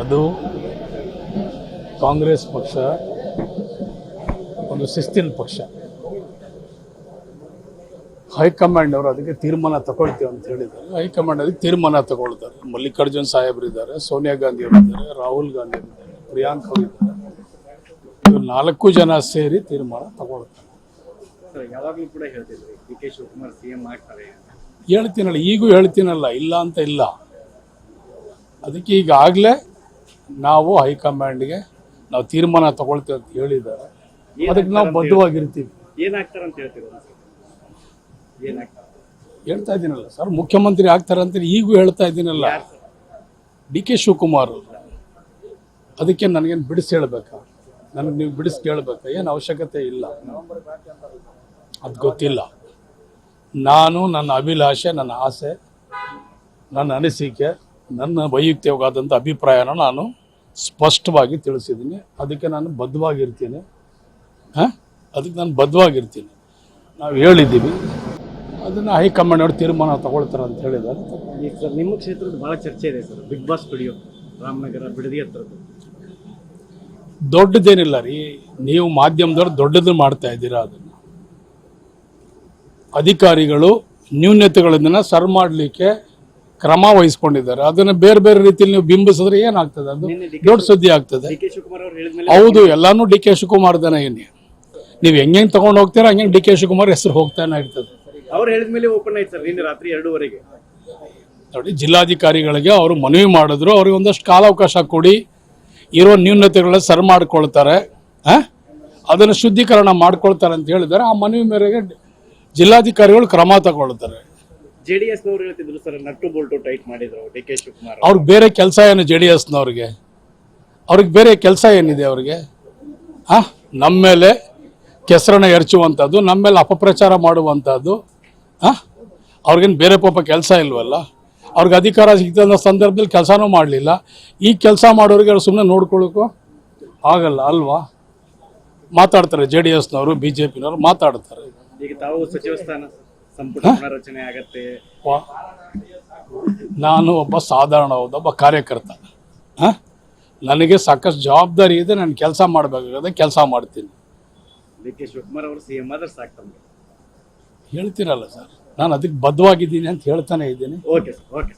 ಅದು ಕಾಂಗ್ರೆಸ್ ಪಕ್ಷ ಒಂದು ಶಿಸ್ತಿನ ಪಕ್ಷ. ಹೈಕಮಾಂಡ್ ಅವರು ಅದಕ್ಕೆ ತೀರ್ಮಾನ ತಗೊಳ್ತೀವಿ ಅಂತ ಹೇಳಿದ್ದಾರೆ. ಹೈಕಮಾಂಡ್ ಅದಕ್ಕೆ ತೀರ್ಮಾನ ತಗೊಳ್ತಾರೆ. ಮಲ್ಲಿಕಾರ್ಜುನ್ ಸಾಹೇಬರು ಇದ್ದಾರೆ, ಸೋನಿಯಾ ಗಾಂಧಿ ಅವರು ಇದ್ದಾರೆ, ರಾಹುಲ್ ಗಾಂಧಿ ಇದ್ದಾರೆ, ಪ್ರಿಯಾಂಕ್ ಅವರು ಇದ್ದಾರೆ. ಇವರು 4 ಜನ ಸೇರಿ ತೀರ್ಮಾನ ತಗೊಳ್ತಾರೆ. ಯಾವಾಗಲೂ ಕೂಡ ಹೇಳ್ತಿದ್ರಿ ಡಿ ಕೆ ಶಿವಕುಮಾರ್ ಸಿಎಂ ಆಗ್ತಾರೆ. ಹೇಳ್ತೀನಲ್ಲ, ಈಗೂ ಹೇಳ್ತೀನಲ್ಲ, ಇಲ್ಲ ಅಂತ ಇಲ್ಲ. ಅದಕ್ಕೆ ಈಗಾಗಲೇ ನಾವು ಹೈಕಮಾಂಡ್ಗೆ ನಾವು ತೀರ್ಮಾನ ತಗೊಳ್ತೀವಿ ಅಂತ ಹೇಳಿದ್ದಾರೆ. ಅದಕ್ಕೆ ನಾವು ಬದ್ಧವಾಗಿರ್ತೀವಿ. ಏನಾಗ್ತಾರೆ ಅಂತ ಹೇಳ್ತೀವಿ. ಹೇಳ್ತಾ ಇದ್ದೀನಲ್ಲ ಸರ್, ಮುಖ್ಯಮಂತ್ರಿ ಆಗ್ತಾರೆ ಅಂತ ಈಗೂ ಹೇಳ್ತಾ ಇದ್ದೀನಲ್ಲ, ಡಿ ಕೆ ಶಿವಕುಮಾರ್. ಅದಕ್ಕೆ ನನಗೇನು ಬಿಡಿಸಿ ಹೇಳ್ಬೇಕಾ? ನನಗೆ ನೀವು ಬಿಡಿಸಿ ಕೇಳಬೇಕಾ? ಏನು ಅವಶ್ಯಕತೆ ಇಲ್ಲ, ಅದು ಗೊತ್ತಿಲ್ಲ. ನಾನು ನನ್ನ ಅಭಿಲಾಷೆ, ನನ್ನ ಆಸೆ, ನನ್ನ ಅನಿಸಿಕೆ, ನನ್ನ ವೈಯಕ್ತಿಕವಾದಂಥ ಅಭಿಪ್ರಾಯನ ನಾನು ಸ್ಪಷ್ಟವಾಗಿ ತಿಳಿಸಿದ್ದೀನಿ. ಅದಕ್ಕೆ ನಾನು ಬದ್ಧವಾಗಿರ್ತೀನಿ. ಅದಕ್ಕೆ ನಾನು ಬದ್ಧವಾಗಿರ್ತೀನಿ. ನಾವು ಹೇಳಿದ್ದೀವಿ, ಅದನ್ನು ಹೈಕಮಾಂಡ್ ಅವರು ತೀರ್ಮಾನ ತಗೊಳ್ತಾರೆ ಅಂತ ಹೇಳಿದ್ದಾರೆ. ಈಗ ಸರ್ ನಿಮ್ಮ ಕ್ಷೇತ್ರದ ಭಾಳ ಚರ್ಚೆ ಇದೆ sir, Big Boss studio Ramanagara Bidadi ಹತ್ರದ್ದು. ದೊಡ್ಡದೇನಿಲ್ಲ ರೀ, ನೀವು ಮಾಧ್ಯಮದವ್ರು ದೊಡ್ಡದು ಮಾಡ್ತಾ ಇದ್ದೀರಾ. ಅದನ್ನು ಅಧಿಕಾರಿಗಳು ನ್ಯೂನತೆಗಳನ್ನ ಸರ್ ಮಾಡಲಿಕ್ಕೆ ಕ್ರಮ ವಹಿಸ್ಕೊಂಡಿದ್ದಾರೆ. ಅದನ್ನು ಬೇರೆ ಬೇರೆ ರೀತಿಯಲ್ಲಿ ನೀವು ಬಿಂಬಿಸಿದ್ರೆ ಏನಾಗ್ತದೆ? ಅದು ದೊಡ್ಡ ಸುದ್ದಿ ಆಗ್ತದೆ. ಹೌದು, ಎಲ್ಲಾನು ಡಿ ಕೆ ಶಿವಕುಮಾರ್ದನ. ಏನೇ ನೀವು ಹೆಂಗೆ ತಗೊಂಡು ಹೋಗ್ತೀರಾ ಹಂಗೆ ಡಿ ಕೆ ಶಿವಕುಮಾರ್ ಹೆಸರು ಹೋಗ್ತಾನೆ ಇರ್ತದೆ. ಅವ್ರು ಹೇಳಿದ ಮೇಲೆ ಓಪನ್ ಆಯ್ತು ಸರ್ ನಿನ್ನೆ ರಾತ್ರಿ 2:30ಗೆ. ನೋಡಿ, ಜಿಲ್ಲಾಧಿಕಾರಿಗಳಿಗೆ ಅವರು ಮನವಿ ಮಾಡಿದ್ರು, ಅವ್ರಿಗೆ ಒಂದಷ್ಟು ಕಾಲಾವಕಾಶ ಕೊಡಿ, ಇರೋ ನ್ಯೂನತೆಗಳನ್ನ ಸರಿ ಮಾಡ್ಕೊಳ್ತಾರೆ, ಅದನ್ನು ಶುದ್ಧೀಕರಣ ಮಾಡ್ಕೊಳ್ತಾರೆ ಅಂತ ಹೇಳಿದ್ದಾರೆ. ಆ ಮನವಿ ಮೇರೆಗೆ ಜಿಲ್ಲಾಧಿಕಾರಿಗಳು ಕ್ರಮ ತಗೊಳ್ತಾರೆ. ಜೆಡಿಎಸ್ನವ್ರು ಹೇಳ್ತಿದ್ರು ಸರ್, ನಟ್ಟು ಬೋಲ್ಟು ಟೈಟ್ ಮಾಡಿದ್ರು ಡಿ ಕೆ ಶಿವಕುಮಾರ್. ಅವ್ರಿಗೆ ಬೇರೆ ಕೆಲಸ ಏನು? ಜೆಡಿಎಸ್ನವ್ರಿಗೆ ಅವ್ರಿಗೆ ಬೇರೆ ಕೆಲಸ ಏನಿದೆ ಅವ್ರಿಗೆ? ನಮ್ಮ ಮೇಲೆ ಕೆಸರನ್ನ ಎರಚುವಂಥದ್ದು, ನಮ್ಮ ಮೇಲೆ ಅಪಪ್ರಚಾರ ಮಾಡುವಂಥದ್ದು. ಅವ್ರಿಗೇನು ಬೇರೆ ಪಾಪ ಕೆಲಸ ಇಲ್ವಲ್ಲ? ಅವ್ರಿಗೆ ಅಧಿಕಾರ ಸಿಗ್ತಂಥ ಸಂದರ್ಭದಲ್ಲಿ ಕೆಲಸನೂ ಮಾಡಲಿಲ್ಲ. ಈ ಕೆಲಸ ಮಾಡೋರಿಗೆ ಅವ್ರು ಸುಮ್ಮನೆ ನೋಡ್ಕೊಳ್ಳೋಕ್ಕೂ ಆಗಲ್ಲ ಅಲ್ವಾ? ಮಾತಾಡ್ತಾರೆ JDSನವರು, BJPನವರು ಮಾತಾಡ್ತಾರೆ. ಈಗ ತಾವು ಸಚಿವ ಸ್ಥಾನ ಸಂಪುಟ ರಚನೆ ಆಗತ್ತೆ. ನಾನು ಒಬ್ಬ ಸಾಧಾರಣವಾದ ಕಾರ್ಯಕರ್ತ. ನನಗೆ ಸಾಕಷ್ಟು ಜವಾಬ್ದಾರಿ ಇದೆ. ನಾನು ಕೆಲಸ ಮಾಡಬೇಕಾಗದೆ, ಕೆಲಸ ಮಾಡ್ತೀನಿ. ಡಿ ಕೆ ಶಿವಕುಮಾರ್ ಅವರು ಸಿಎಂ ಆದ್ರೆ ಸಾಕು ತಮಗೆ ಹೇಳ್ತೀರಲ್ಲ ಸರ್, ನಾನು ಅದಕ್ಕೆ ಬದ್ಧವಾಗಿದ್ದೀನಿ ಅಂತ ಹೇಳ್ತಾನೆ ಇದ್ದೀನಿ. Okay sir, okay.